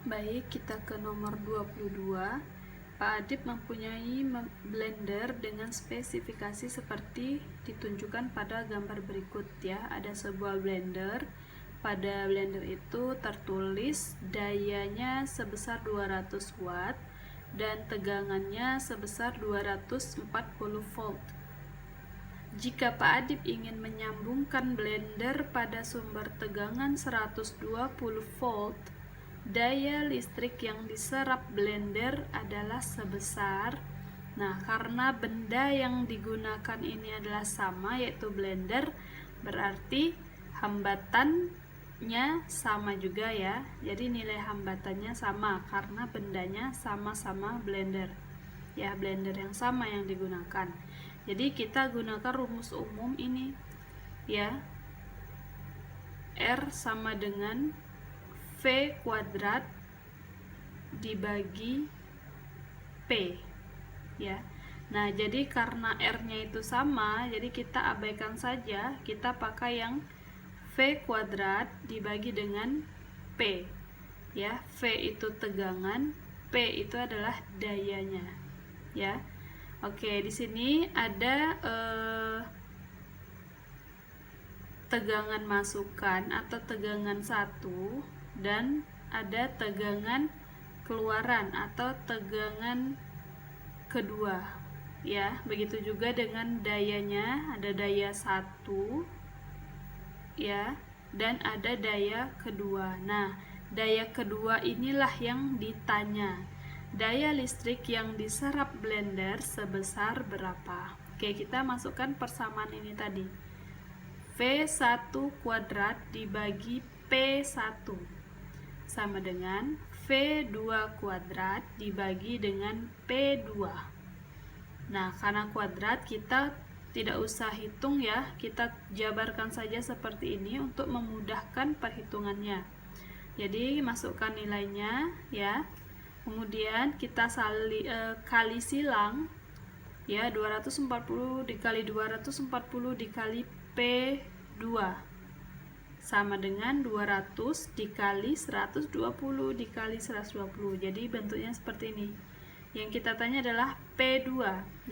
Baik, kita ke nomor 22. Pak Adip mempunyai blender dengan spesifikasi seperti ditunjukkan pada gambar berikut ya. Ada sebuah blender. Pada blender itu tertulis dayanya sebesar 200 watt dan tegangannya sebesar 240 volt. Jika Pak Adip ingin menyambungkan blender pada sumber tegangan 120 volt, daya listrik yang diserap blender adalah sebesar. Nah, karena benda yang digunakan ini adalah sama, yaitu blender, berarti hambatannya sama juga ya. Jadi nilai hambatannya sama karena bendanya sama-sama blender. Ya, blender yang sama yang digunakan. Jadi kita gunakan rumus umum ini ya. R sama dengan V kuadrat dibagi P ya. Nah, jadi karena R-nya itu sama, jadi kita abaikan saja, kita pakai yang V kuadrat dibagi dengan P ya. V itu tegangan, P itu adalah dayanya ya. Oke, di sini ada tegangan masukan atau tegangan 1 dan ada tegangan keluaran atau tegangan kedua ya. Begitu juga dengan dayanya, ada daya 1 ya dan ada daya kedua. Nah, daya kedua inilah yang ditanya. Daya listrik yang diserap blender sebesar berapa? Oke, kita masukkan persamaan ini tadi. V1 kuadrat dibagi P1 sama dengan V2 kuadrat dibagi dengan P2. Nah, karena kuadrat kita tidak usah hitung ya, kita jabarkan saja seperti ini untuk memudahkan perhitungannya. Jadi masukkan nilainya ya. Kemudian kita kali silang ya, 240 dikali 240 dikali P2 sama dengan 200 dikali 120 dikali 120. Jadi bentuknya seperti ini. Yang kita tanya adalah P2.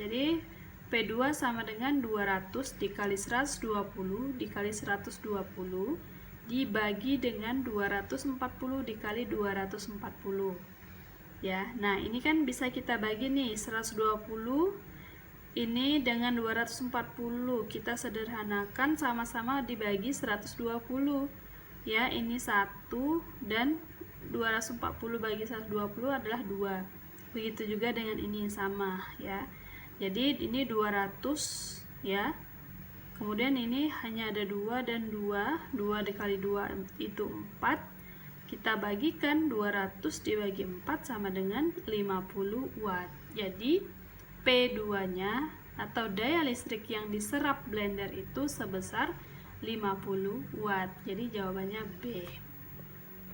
Jadi P2 sama dengan 200 dikali 120 dikali 120 dibagi dengan 240 dikali 240 ya. Nah, ini kan bisa kita bagi nih, 120 ini dengan 240 kita sederhanakan, sama-sama dibagi 120 ya. Ini 1 dan 240 bagi 120 adalah 2. Begitu juga dengan ini, sama ya. Jadi ini 200 ya. Kemudian ini hanya ada 2 dan 2 dikali 2 itu 4. Kita bagikan 200 dibagi 4 sama dengan 50 watt. Jadi P2-nya atau daya listrik yang diserap blender itu sebesar 50 watt. Jadi jawabannya B.